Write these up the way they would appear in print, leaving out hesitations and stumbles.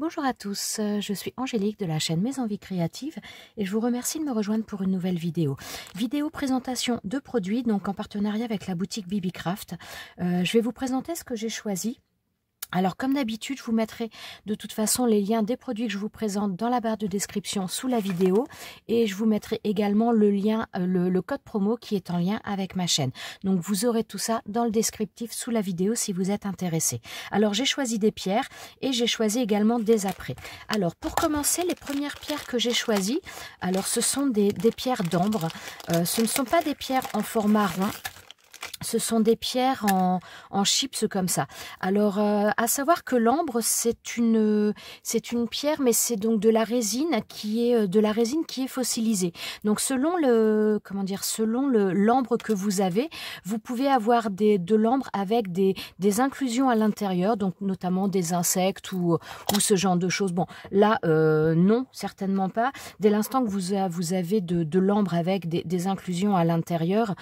Bonjour à tous, je suis Angélique de la chaîne Mes Envies Créatives et je vous remercie de me rejoindre pour une nouvelle vidéo. Vidéo présentation de produits, donc en partenariat avec la boutique Bibicraft. Je vais vous présenter ce que j'ai choisi. Alors comme d'habitude, je vous mettrai de toute façon les liens des produits que je vous présente dans la barre de description sous la vidéo et je vous mettrai également le lien, le code promo qui est en lien avec ma chaîne. Donc vous aurez tout ça dans le descriptif sous la vidéo si vous êtes intéressé. Alors j'ai choisi des pierres et j'ai choisi également des apprêts. Alors pour commencer, les premières pierres que j'ai choisies, alors ce sont des pierres d'ambre. Ce ne sont pas des pierres en format rond. Ce sont des pierres en chips comme ça. Alors, à savoir que l'ambre, c'est une pierre, mais c'est donc de la résine qui est fossilisée. Donc, selon l'ambre que vous avez, vous pouvez avoir de l'ambre avec des inclusions à l'intérieur, donc notamment des insectes ou ce genre de choses. Bon, là, non, certainement pas. Dès l'instant que vous avez de l'ambre avec des inclusions à l'intérieur,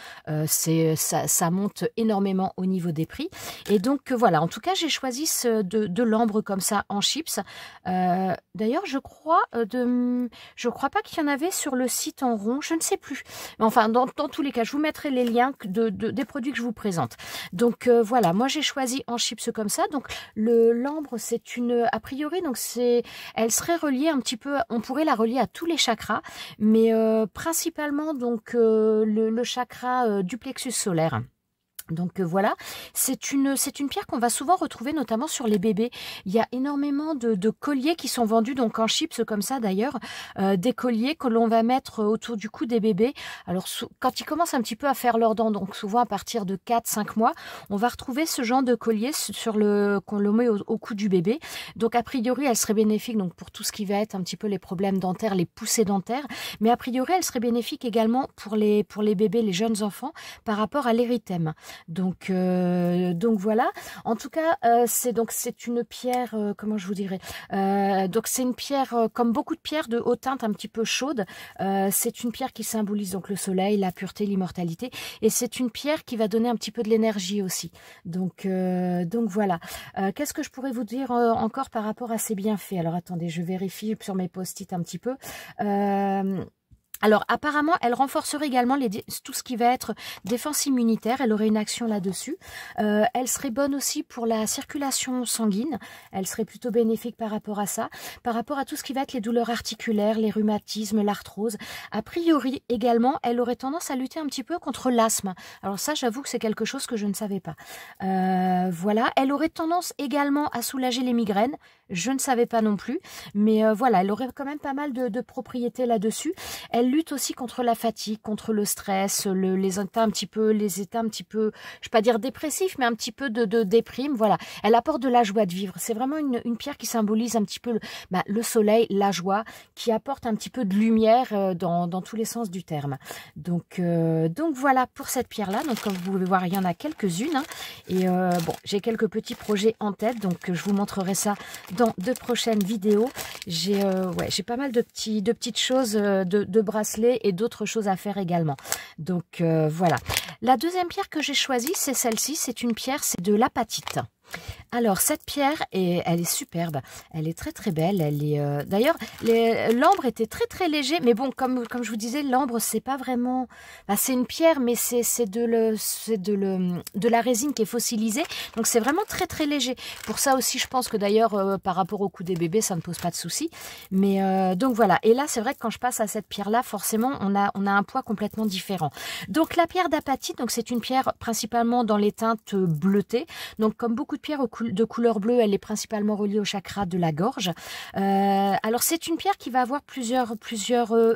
ça monte énormément au niveau des prix. Et donc voilà, en tout cas j'ai choisi de l'ambre comme ça en chips. D'ailleurs je crois pas qu'il y en avait sur le site en rond, je ne sais plus. Mais enfin dans tous les cas, je vous mettrai les liens des produits que je vous présente. Donc voilà, moi j'ai choisi en chips comme ça. Donc l'ambre c'est a priori donc elle serait reliée un petit peu, on pourrait la relier à tous les chakras, mais principalement donc le chakra du plexus solaire. Donc voilà, c'est une pierre qu'on va souvent retrouver notamment sur les bébés. Il y a énormément de colliers qui sont vendus donc en chips comme ça d'ailleurs, des colliers que l'on va mettre autour du cou des bébés. Alors quand ils commencent un petit peu à faire leurs dents, donc souvent à partir de 4-5 mois, on va retrouver ce genre de collier qu'on le met au cou du bébé. Donc a priori elle serait bénéfique donc pour tout ce qui va être un petit peu les problèmes dentaires, les poussées dentaires, mais a priori elle serait bénéfique également pour les bébés, les jeunes enfants par rapport à l'érythème. Donc voilà. En tout cas, c'est une pierre, comment je vous dirais, donc c'est une pierre comme beaucoup de pierres de haute teinte un petit peu chaude. C'est une pierre qui symbolise donc le soleil, la pureté, l'immortalité, et c'est une pierre qui va donner un petit peu de l'énergie aussi. Donc voilà. Qu'est-ce que je pourrais vous dire encore par rapport à ses bienfaits? Alors attendez, je vérifie sur mes post-it un petit peu. Alors apparemment, elle renforcerait également tout ce qui va être défense immunitaire. Elle aurait une action là-dessus. Elle serait bonne aussi pour la circulation sanguine. Elle serait plutôt bénéfique par rapport à ça. Par rapport à tout ce qui va être les douleurs articulaires, les rhumatismes, l'arthrose. A priori également, elle aurait tendance à lutter un petit peu contre l'asthme. Alors ça, j'avoue que c'est quelque chose que je ne savais pas. Voilà. Elle aurait tendance également à soulager les migraines. Je ne savais pas non plus. Mais voilà, elle aurait quand même pas mal de propriétés là-dessus. Elle lutte aussi contre la fatigue, contre le stress, les états un petit peu, je vais pas dire dépressifs, mais un petit peu de déprime. Voilà, elle apporte de la joie de vivre. C'est vraiment une pierre qui symbolise un petit peu le soleil, la joie, qui apporte un petit peu de lumière dans tous les sens du terme. Donc voilà pour cette pierre-là. Donc comme vous pouvez voir, il y en a quelques-unes. Hein. Et bon, j'ai quelques petits projets en tête, donc je vous montrerai ça dans de prochaines vidéos. J'ai pas mal de petites choses, de bracelets et d'autres choses à faire également. Donc voilà. La deuxième pierre que j'ai choisie, c'est celle-ci. C'est une pierre, c'est de l'apatite. Alors cette pierre, elle est superbe, elle est très très belle. Elle est d'ailleurs l'ambre était très très léger, mais bon comme je vous disais, l'ambre c'est pas vraiment, c'est une pierre, mais c'est de la résine qui est fossilisée, donc c'est vraiment très très léger. Pour ça aussi, je pense que d'ailleurs par rapport au cou des bébés, ça ne pose pas de souci. Mais donc voilà. Et là, c'est vrai que quand je passe à cette pierre-là, forcément, on a un poids complètement différent. Donc la pierre d'apatite, donc c'est une pierre principalement dans les teintes bleutées. Donc comme beaucoup de pierres de couleur bleue, elle est principalement reliée au chakra de la gorge. Alors c'est une pierre qui va avoir plusieurs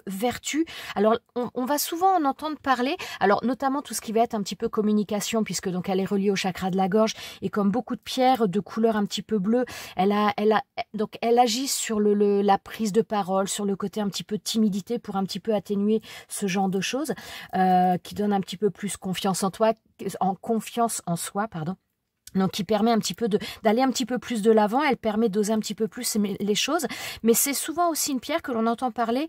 vertus. Alors on va souvent en entendre parler, alors notamment tout ce qui va être un petit peu communication, puisque donc elle est reliée au chakra de la gorge, et comme beaucoup de pierres de couleur un petit peu bleue, elle agit sur la prise de parole, sur le côté un petit peu timidité, pour un petit peu atténuer ce genre de choses, qui donne un petit peu plus confiance en soi, pardon. Donc, qui permet un petit peu d'aller un petit peu plus de l'avant. Elle permet d'oser un petit peu plus les choses. Mais c'est souvent aussi une pierre que l'on entend parler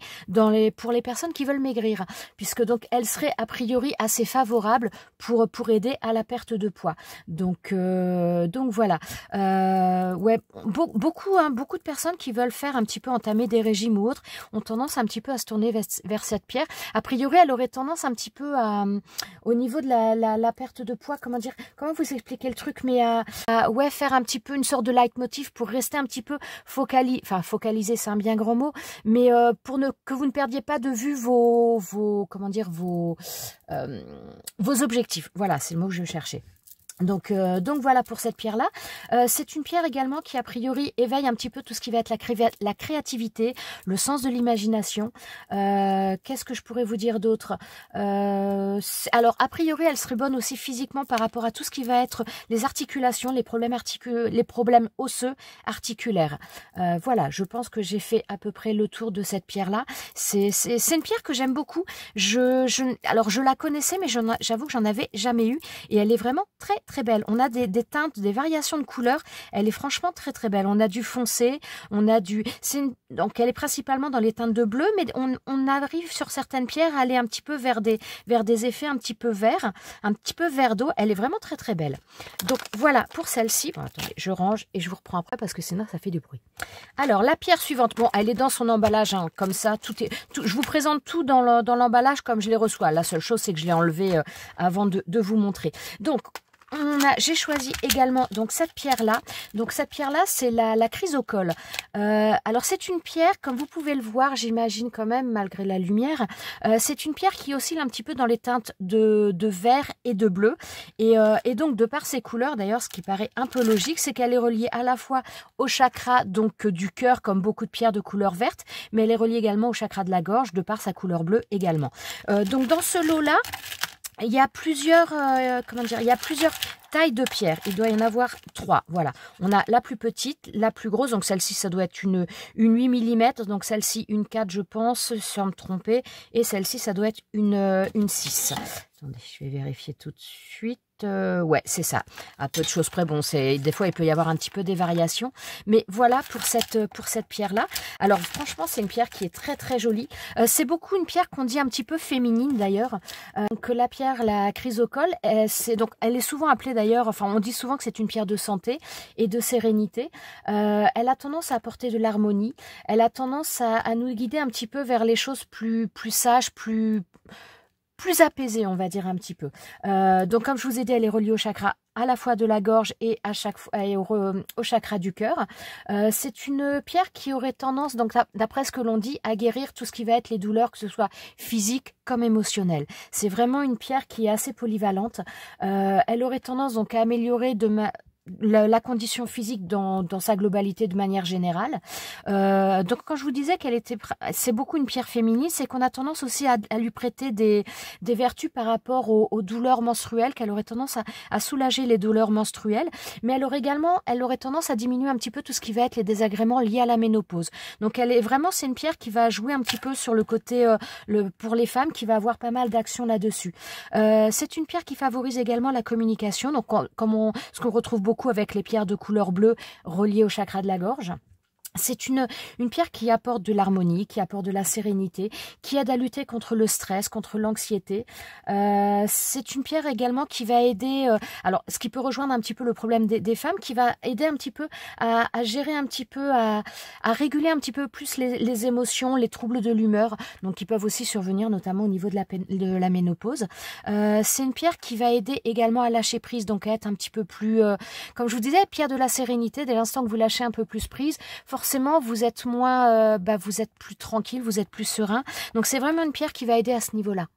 pour les personnes qui veulent maigrir. Puisque donc, elle serait a priori assez favorable pour aider à la perte de poids. Donc voilà. Ouais, beaucoup de personnes qui veulent faire un petit peu entamer des régimes ou autres ont tendance un petit peu à se tourner vers cette pierre. A priori, elle aurait tendance un petit peu au niveau de la perte de poids, comment vous expliquer le truc, mais ouais, faire un petit peu une sorte de leitmotiv pour rester un petit peu focalisé, c'est un bien grand mot, mais pour que vous ne perdiez pas de vue vos objectifs. Voilà, c'est le mot que je cherchais. Donc voilà pour cette pierre-là. C'est une pierre également qui, a priori, éveille un petit peu tout ce qui va être la créativité, le sens de l'imagination. Qu'est-ce que je pourrais vous dire d'autre? Alors, a priori, elle serait bonne aussi physiquement par rapport à tout ce qui va être les articulations, les problèmes osseux articulaires. Voilà, je pense que j'ai fait à peu près le tour de cette pierre-là. C'est une pierre que j'aime beaucoup. Alors, je la connaissais, mais j'avoue que j'en avais jamais eu. Et elle est vraiment très très belle. On a des teintes, des variations de couleurs. Elle est franchement très très belle. On a du foncé, on a du... Donc elle est principalement dans les teintes de bleu, mais on arrive sur certaines pierres à aller un petit peu vers des effets un petit peu verts, un petit peu vert d'eau. Elle est vraiment très très belle. Donc voilà pour celle-ci. Bon, attendez, je range et je vous reprends après parce que sinon ça fait du bruit. Alors la pierre suivante, bon, elle est dans son emballage, hein, comme ça. Je vous présente tout dans l'emballage comme je les reçois. La seule chose, c'est que je l'ai enlevé avant de vous montrer. Donc j'ai choisi également donc cette pierre-là. Donc cette pierre-là, c'est la chrysocole. Alors c'est une pierre, comme vous pouvez le voir, j'imagine quand même, malgré la lumière, c'est une pierre qui oscille un petit peu dans les teintes de vert et de bleu. Et donc de par ses couleurs, d'ailleurs, ce qui paraît un peu logique, c'est qu'elle est reliée à la fois au chakra donc du cœur, comme beaucoup de pierres de couleur verte, mais elle est reliée également au chakra de la gorge, de par sa couleur bleue également. Donc dans ce lot-là, il y a plusieurs, il y a plusieurs tailles de pierres. Il doit y en avoir 3. Voilà. On a la plus petite, la plus grosse. Donc celle-ci, ça doit être une 8 mm. Donc celle-ci, une 4, je pense, sans me tromper. Et celle-ci, ça doit être une 6. Attendez, je vais vérifier tout de suite. Ouais, c'est ça. À peu de choses près. Bon, des fois, il peut y avoir un petit peu des variations. Mais voilà pour cette pierre-là. Alors, franchement, c'est une pierre qui est très, très jolie. C'est beaucoup une pierre qu'on dit un petit peu féminine, d'ailleurs. Que la pierre, la chrysocole, elle est souvent appelée, d'ailleurs, enfin, on dit souvent que c'est une pierre de santé et de sérénité. Elle a tendance à apporter de l'harmonie. Elle a tendance à nous guider un petit peu vers les choses plus sages, plus apaisée, on va dire un petit peu. Donc comme je vous ai dit, elle est reliée au chakra à la fois de la gorge et au chakra du cœur. C'est une pierre qui aurait tendance, donc d'après ce que l'on dit, à guérir tout ce qui va être les douleurs, que ce soit physique comme émotionnelles. C'est vraiment une pierre qui est assez polyvalente. Elle aurait tendance donc à améliorer la condition physique dans sa globalité de manière générale. Donc quand je vous disais c'est beaucoup une pierre féminine, c'est qu'on a tendance aussi à lui prêter des vertus par rapport aux douleurs menstruelles, qu'elle aurait tendance à soulager les douleurs menstruelles, mais elle aurait tendance à diminuer un petit peu tout ce qui va être les désagréments liés à la ménopause. Donc c'est une pierre qui va jouer un petit peu sur le côté pour les femmes, qui va avoir pas mal d'actions là-dessus. C'est une pierre qui favorise également la communication, donc ce qu'on retrouve beaucoup avec les pierres de couleur bleue reliées au chakra de la gorge. C'est une pierre qui apporte de l'harmonie, qui apporte de la sérénité, qui aide à lutter contre le stress, contre l'anxiété. C'est une pierre également qui va aider, alors ce qui peut rejoindre un petit peu le problème des femmes, qui va aider un petit peu à gérer un petit peu, à réguler un petit peu plus les émotions, les troubles de l'humeur, donc qui peuvent aussi survenir notamment au niveau de la ménopause. C'est une pierre qui va aider également à lâcher prise, donc à être un petit peu plus, comme je vous disais, pierre de la sérénité. Dès l'instant que vous lâchez un peu plus prise, forcément, vous êtes moins, vous êtes plus tranquille, vous êtes plus serein. Donc, c'est vraiment une pierre qui va aider à ce niveau-là.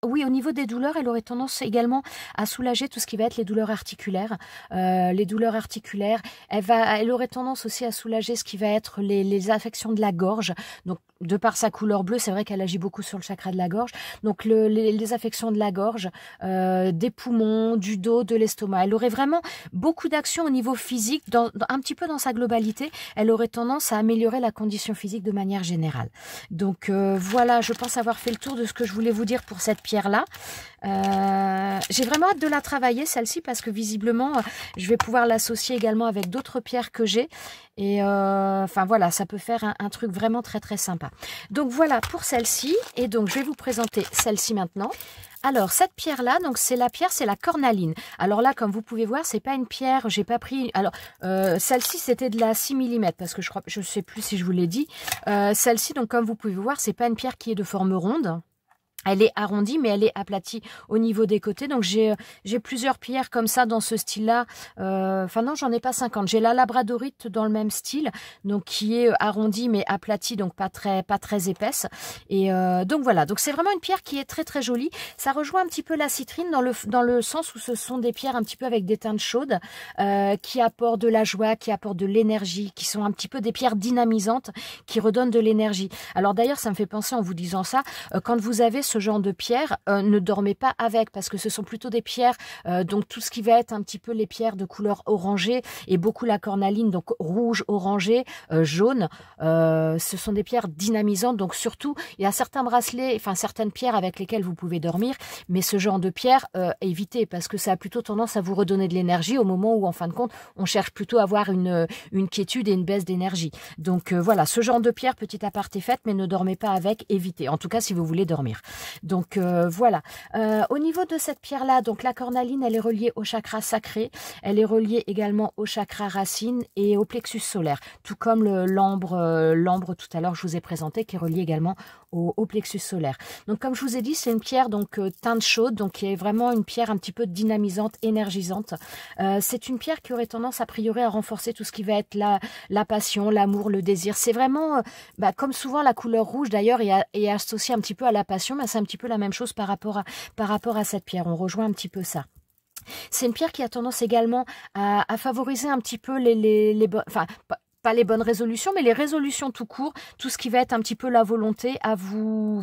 Oui, au niveau des douleurs, elle aurait tendance également à soulager tout ce qui va être les douleurs articulaires. Les douleurs articulaires, elle aurait tendance aussi à soulager ce qui va être les affections de la gorge. Donc, de par sa couleur bleue, c'est vrai qu'elle agit beaucoup sur le chakra de la gorge. Donc, les affections de la gorge, des poumons, du dos, de l'estomac. Elle aurait vraiment beaucoup d'actions au niveau physique, un petit peu dans sa globalité. Elle aurait tendance à améliorer la condition physique de manière générale. Donc, voilà, je pense avoir fait le tour de ce que je voulais vous dire pour cette pierre. pierre-là. J'ai vraiment hâte de la travailler, celle-ci, parce que visiblement, je vais pouvoir l'associer également avec d'autres pierres que j'ai. Et enfin voilà, ça peut faire un truc vraiment très très sympa. Donc voilà pour celle-ci. Et donc je vais vous présenter celle-ci maintenant. Alors, cette pierre-là, donc c'est la cornaline. Alors là, comme vous pouvez voir, c'est pas une pierre, j'ai pas pris... Alors, celle-ci, c'était de la 6 mm, parce que je sais plus si je vous l'ai dit. Celle-ci, donc comme vous pouvez voir, c'est pas une pierre qui est de forme ronde. Elle est arrondie, mais elle est aplatie au niveau des côtés. Donc, j'ai plusieurs pierres comme ça dans ce style-là. Enfin, non, j'en ai pas 50. J'ai la labradorite dans le même style, donc qui est arrondie, mais aplatie, donc pas très épaisse. Et donc, voilà. Donc, c'est vraiment une pierre qui est très, très jolie. Ça rejoint un petit peu la citrine dans le sens où ce sont des pierres un petit peu avec des teintes chaudes, qui apportent de la joie, qui apportent de l'énergie, qui sont un petit peu des pierres dynamisantes, qui redonnent de l'énergie. Alors, d'ailleurs, ça me fait penser en vous disant ça, quand vous avez ce genre de pierres, ne dormez pas avec, parce que ce sont plutôt des pierres, donc tout ce qui va être un petit peu les pierres de couleur orangée, et beaucoup la cornaline, donc rouge, orangé, jaune, ce sont des pierres dynamisantes. Donc surtout, il y a certains bracelets, enfin certaines pierres avec lesquelles vous pouvez dormir, mais ce genre de pierres, évitez, parce que ça a plutôt tendance à vous redonner de l'énergie au moment où, en fin de compte, on cherche plutôt à avoir une quiétude et une baisse d'énergie. Donc voilà, ce genre de pierre, petit aparté fait, mais ne dormez pas avec, évitez, en tout cas si vous voulez dormir. Donc voilà. Au niveau de cette pierre-là, donc la cornaline, elle est reliée au chakra sacré. Elle est reliée également au chakra racine et au plexus solaire. Tout comme l'ambre tout à l'heure, je vous ai présenté, qui est relié également au plexus solaire. Donc comme je vous ai dit, c'est une pierre donc teinte chaude, donc qui est vraiment une pierre un petit peu dynamisante, énergisante. C'est une pierre qui aurait tendance a priori à renforcer tout ce qui va être la passion, l'amour, le désir. C'est vraiment, comme souvent la couleur rouge d'ailleurs est associée un petit peu à la passion, mais c'est un petit peu la même chose par rapport à cette pierre. On rejoint un petit peu ça. C'est une pierre qui a tendance également à favoriser un petit peu enfin, pas les bonnes résolutions, mais les résolutions tout court, tout ce qui va être un petit peu la volonté à vous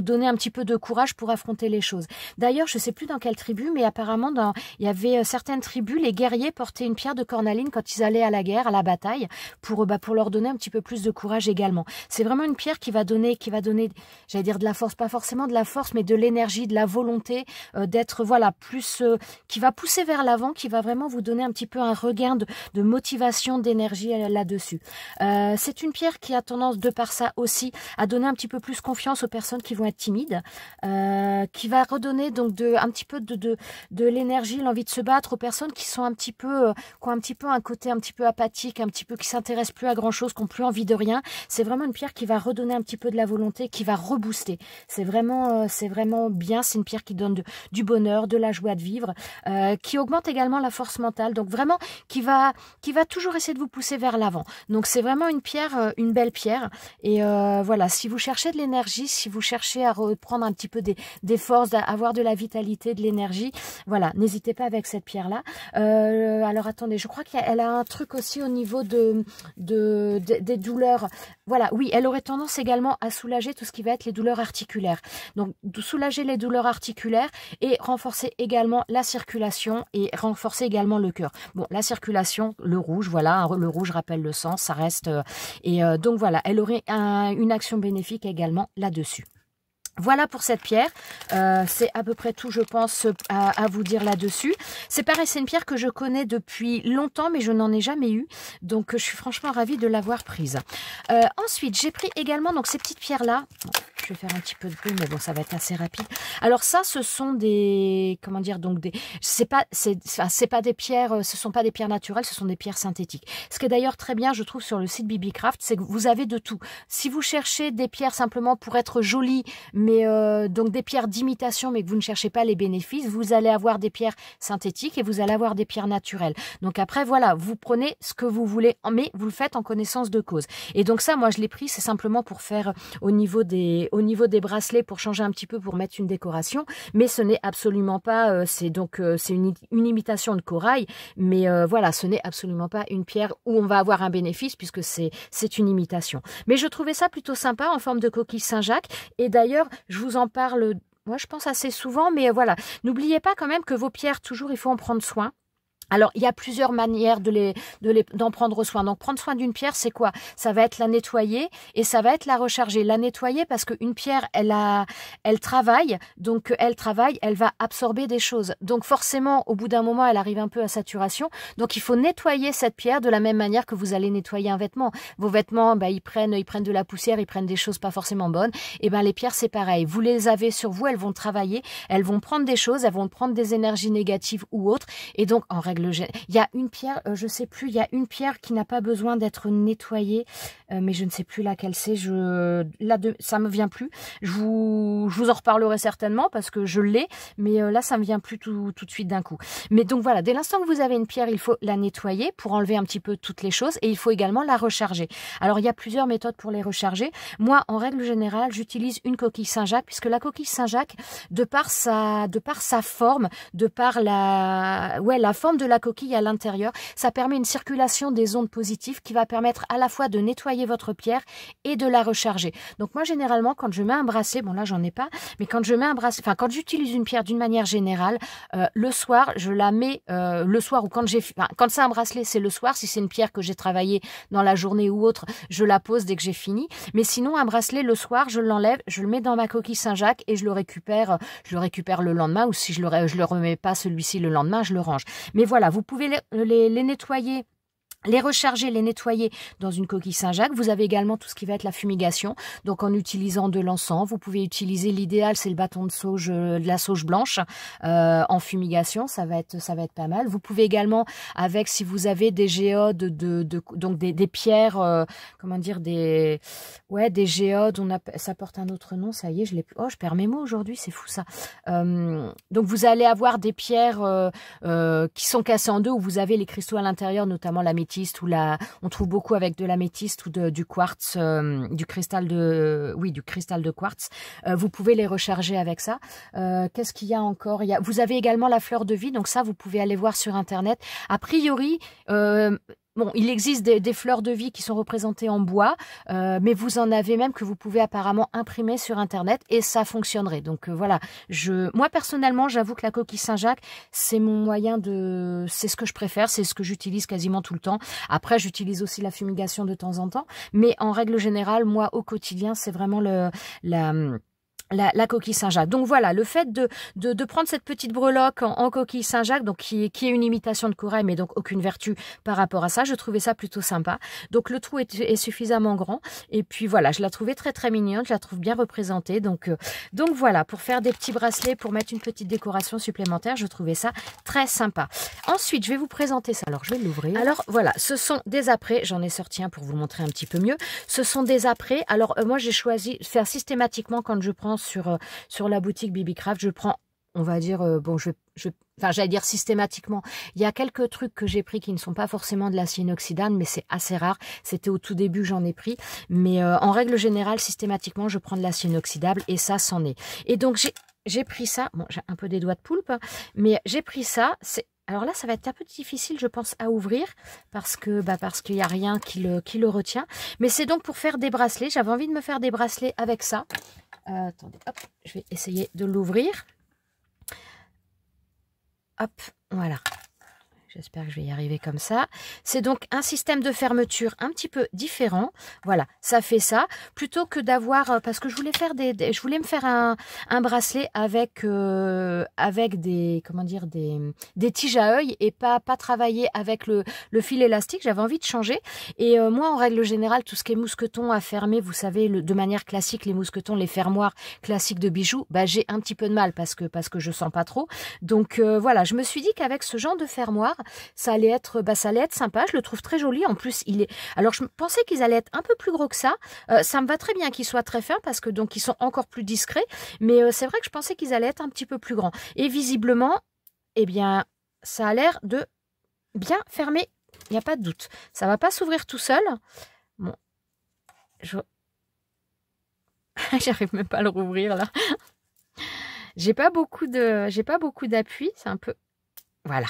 donner un petit peu de courage pour affronter les choses. D'ailleurs, je sais plus dans quelle tribu, mais apparemment, il y avait certaines tribus, les guerriers portaient une pierre de cornaline quand ils allaient à la guerre, à la bataille, pour leur donner un petit peu plus de courage également. C'est vraiment une pierre qui va donner, j'allais dire de la force, pas forcément de la force, mais de l'énergie, de la volonté, d'être, plus, qui va pousser vers l'avant, qui va vraiment vous donner un petit peu un regain de motivation, d'énergie là-dessus. C'est une pierre qui a tendance, de par ça aussi, à donner un petit peu plus confiance aux personnes qui vont être timides, qui va redonner donc un petit peu de l'énergie, l'envie de se battre aux personnes qui sont qui ont un petit peu un côté un petit peu apathique, un petit peu qui s'intéressent plus à grand chose, qui n'ont plus envie de rien. C'est vraiment une pierre qui va redonner un petit peu de la volonté, qui va rebooster. C'est vraiment bien. C'est une pierre qui donne du bonheur, de la joie de vivre, qui augmente également la force mentale. Donc vraiment, qui va toujours essayer de vous pousser vers l'avant. Donc c'est vraiment une pierre, une belle pierre. Et voilà, si vous cherchez de l'énergie, si vous cherchez à reprendre un petit peu des forces, à avoir de la vitalité, de l'énergie, voilà, n'hésitez pas avec cette pierre-là. Alors attendez, je crois qu'elle a un truc aussi au niveau des douleurs. Voilà, oui, elle aurait tendance également à soulager tout ce qui va être les douleurs articulaires. Donc soulager les douleurs articulaires et renforcer également la circulation et renforcer également le cœur. Bon, la circulation, le rouge, voilà, le rouge rappelle le sang, ça reste... donc voilà, elle aurait une action bénéfique également là-dessus. Voilà pour cette pierre, c'est à peu près tout je pense à vous dire là-dessus. C'est pareil, c'est une pierre que je connais depuis longtemps mais je n'en ai jamais eu, donc je suis franchement ravie de l'avoir prise. Ensuite j'ai pris également donc ces petites pierres là, je vais faire un petit peu de bruit mais bon ça va être assez rapide. Alors ça ce sont des, comment dire, donc c'est pas des pierres, ce sont pas des pierres naturelles, ce sont des pierres synthétiques. Ce qui est d'ailleurs très bien je trouve sur le site BBcraft, c'est que vous avez de tout. Si vous cherchez des pierres simplement pour être jolies, mais donc des pierres d'imitation, mais que vous ne cherchez pas les bénéfices, vous allez avoir des pierres synthétiques et vous allez avoir des pierres naturelles. Donc après, voilà, vous prenez ce que vous voulez, mais vous le faites en connaissance de cause. Et donc ça, moi, je l'ai pris, c'est simplement pour faire au niveau des bracelets, pour changer un petit peu, pour mettre une décoration, mais ce n'est absolument pas, c'est une imitation de corail, mais voilà, ce n'est absolument pas une pierre où on va avoir un bénéfice, puisque c'est une imitation. Mais je trouvais ça plutôt sympa, en forme de coquille Saint-Jacques, et d'ailleurs, je vous en parle, moi je pense assez souvent, mais voilà, n'oubliez pas quand même que vos pierres, toujours il faut en prendre soin. Alors, il y a plusieurs manières d'en prendre soin. Donc, prendre soin d'une pierre, c'est quoi? Ça va être la nettoyer et ça va être la recharger. La nettoyer parce qu'une pierre, elle travaille. Donc, elle va absorber des choses. Donc, forcément, au bout d'un moment, elle arrive un peu à saturation. Donc, il faut nettoyer cette pierre de la même manière que vous allez nettoyer un vêtement. Vos vêtements, ils prennent de la poussière, ils prennent des choses pas forcément bonnes. Et les pierres, c'est pareil. Vous les avez sur vous, elles vont travailler, elles vont prendre des choses, elles vont prendre des énergies négatives ou autres. Et donc, en règle il y a une pierre, je sais plus, il y a une pierre qui n'a pas besoin d'être nettoyée, mais je ne sais plus laquelle c'est. Ça me vient plus. Je vous en reparlerai certainement parce que je l'ai, mais là ça me vient plus tout de suite d'un coup. Mais donc voilà, dès l'instant que vous avez une pierre, il faut la nettoyer pour enlever un petit peu toutes les choses et il faut également la recharger. Alors il y a plusieurs méthodes pour les recharger. Moi, en règle générale, j'utilise une coquille Saint-Jacques puisque la coquille Saint-Jacques, de par sa forme, de par la forme de la coquille à l'intérieur, ça permet une circulation des ondes positives qui va permettre à la fois de nettoyer votre pierre et de la recharger. Donc moi généralement quand je mets un bracelet, bon là j'en ai pas, mais quand je mets un bracelet, enfin quand j'utilise une pierre d'une manière générale, le soir je la mets le soir ou quand c'est un bracelet c'est le soir, si c'est une pierre que j'ai travaillée dans la journée ou autre, je la pose dès que j'ai fini. Mais sinon un bracelet le soir je l'enlève, je le mets dans ma coquille Saint-Jacques et je le récupère le lendemain ou si je le remets pas celui-ci le lendemain, je le range. Mais voilà, vous pouvez les nettoyer, les recharger, les nettoyer dans une coquille Saint-Jacques. Vous avez également tout ce qui va être la fumigation. Donc en utilisant de l'encens, vous pouvez utiliser, l'idéal c'est le bâton de sauge, de la sauge blanche en fumigation, ça va être pas mal. Vous pouvez également avec, si vous avez des géodes donc des pierres, comment dire, des géodes, ça porte un autre nom, ça y est, je perds mes mots aujourd'hui, c'est fou ça. Donc vous allez avoir des pierres qui sont cassées en deux où vous avez les cristaux à l'intérieur, notamment l'améthyste on trouve beaucoup avec de l'améthyste ou du quartz, du cristal de quartz. Vous pouvez les recharger avec ça. Qu'est-ce qu'il y a encore? Vous avez également la fleur de vie, donc ça vous pouvez aller voir sur internet. A priori, bon, il existe des fleurs de vie qui sont représentées en bois, mais vous en avez même que vous pouvez apparemment imprimer sur Internet et ça fonctionnerait. Donc voilà, moi personnellement, j'avoue que la coquille Saint-Jacques, c'est mon moyen c'est ce que je préfère, c'est ce que j'utilise quasiment tout le temps. Après, j'utilise aussi la fumigation de temps en temps, mais en règle générale, moi au quotidien, c'est vraiment la coquille Saint-Jacques. Donc voilà, le fait de prendre cette petite breloque en coquille Saint-Jacques, donc qui est une imitation de corail, mais donc aucune vertu par rapport à ça, je trouvais ça plutôt sympa. Donc le trou est suffisamment grand, et puis voilà, je la trouvais très très mignonne, je la trouve bien représentée. Donc voilà, pour faire des petits bracelets, pour mettre une petite décoration supplémentaire, je trouvais ça très sympa. Ensuite, je vais vous présenter ça. Alors je vais l'ouvrir. Alors voilà, ce sont des apprêts, j'en ai sorti un pour vous le montrer un petit peu mieux. Ce sont des apprêts. Alors moi j'ai choisi de faire systématiquement quand je prends sur la boutique BB-Craft, je prends, on va dire, j'allais dire systématiquement. Il y a quelques trucs que j'ai pris qui ne sont pas forcément de l'acier inoxydable, mais c'est assez rare. C'était au tout début, j'en ai pris. Mais en règle générale, systématiquement, je prends de l'acier inoxydable et ça, c'en est. Et donc, j'ai pris ça. Bon, j'ai un peu des doigts de poulpe, mais j'ai pris ça. Alors là, ça va être un peu difficile, je pense, à ouvrir parce qu'il n'y a rien qui le retient. Mais c'est donc pour faire des bracelets. J'avais envie de me faire des bracelets avec ça. Attendez, hop, je vais essayer de l'ouvrir. Hop, voilà. J'espère que je vais y arriver comme ça. C'est donc un système de fermeture un petit peu différent. Voilà, ça fait ça. Plutôt que d'avoir... Parce que je voulais faire je voulais me faire un bracelet avec des... Comment dire, des tiges à œil et pas travailler avec le fil élastique. J'avais envie de changer. Et moi, en règle générale, tout ce qui est mousqueton à fermer, vous savez, de manière classique, les mousquetons, les fermoirs classiques de bijoux, j'ai un petit peu de mal parce que je sens pas trop. Donc voilà, je me suis dit qu'avec ce genre de fermoir, ça allait être sympa. Je le trouve très joli. En plus, alors je pensais qu'ils allaient être un peu plus gros que ça. Ça me va très bien qu'ils soient très fins parce que donc ils sont encore plus discrets. Mais c'est vrai que je pensais qu'ils allaient être un petit peu plus grands. Et visiblement, eh bien, ça a l'air de bien fermer. Il n'y a pas de doute. Ça va pas s'ouvrir tout seul. Bon, j'arrive même pas à le rouvrir là. J'ai pas beaucoup d'appui. C'est un peu... Voilà.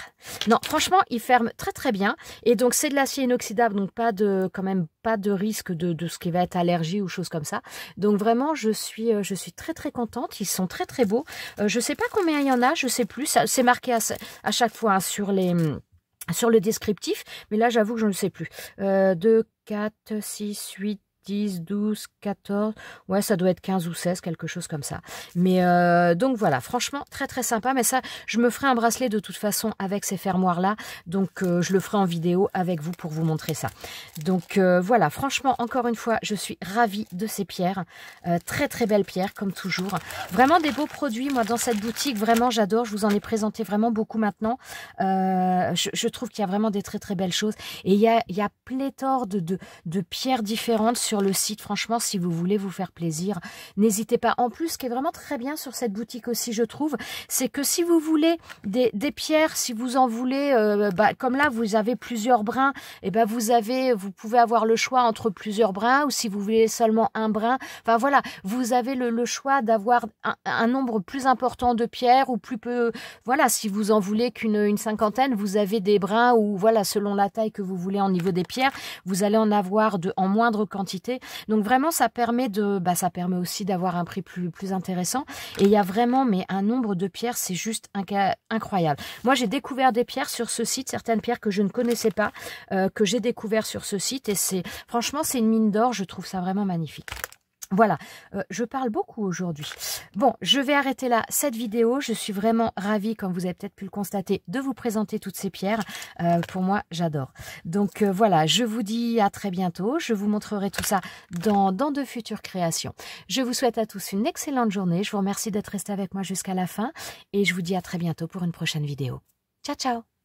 Non, franchement, il ferme très très bien. Et donc, c'est de l'acier inoxydable, donc quand même pas de risque de ce qui va être allergie ou choses comme ça. Donc vraiment, je suis très très contente. Ils sont très très beaux. Je sais pas combien il y en a, je sais plus. C'est marqué à chaque fois hein, sur les sur le descriptif, mais là j'avoue que je ne sais plus. 2, 4, 6, 8, 10, 12, 14, ouais ça doit être 15 ou 16, quelque chose comme ça. Mais donc voilà, franchement très très sympa, mais ça je me ferai un bracelet de toute façon avec ces fermoirs là, donc je le ferai en vidéo avec vous pour vous montrer ça. Donc voilà, franchement encore une fois je suis ravie de ces pierres, très très belles pierres comme toujours, vraiment des beaux produits moi dans cette boutique, vraiment j'adore, je vous en ai présenté vraiment beaucoup maintenant, je trouve qu'il y a vraiment des très très belles choses et il y a pléthore de pierres différentes sur le site. Franchement, si vous voulez vous faire plaisir, n'hésitez pas. En plus, ce qui est vraiment très bien sur cette boutique aussi, je trouve, c'est que si vous voulez des pierres, si vous en voulez, comme là, vous avez plusieurs brins, et vous pouvez avoir le choix entre plusieurs brins, ou si vous voulez seulement un brin. Enfin voilà, vous avez le choix d'avoir un nombre plus important de pierres ou plus peu. Voilà, si vous en voulez qu'une cinquantaine, vous avez des brins ou voilà, selon la taille que vous voulez en niveau des pierres, vous allez en avoir en moindre quantité. Donc vraiment, ça permet aussi d'avoir un prix plus intéressant. Et il y a vraiment un nombre de pierres, c'est juste incroyable. Moi, j'ai découvert des pierres sur ce site, certaines pierres que je ne connaissais pas, que j'ai découvert sur ce site. Et franchement, c'est une mine d'or. Je trouve ça vraiment magnifique. Voilà, je parle beaucoup aujourd'hui. Bon, je vais arrêter là cette vidéo. Je suis vraiment ravie, comme vous avez peut-être pu le constater, de vous présenter toutes ces pierres. Pour moi, j'adore. Donc voilà, je vous dis à très bientôt. Je vous montrerai tout ça dans de futures créations. Je vous souhaite à tous une excellente journée. Je vous remercie d'être resté avec moi jusqu'à la fin. Et je vous dis à très bientôt pour une prochaine vidéo. Ciao, ciao!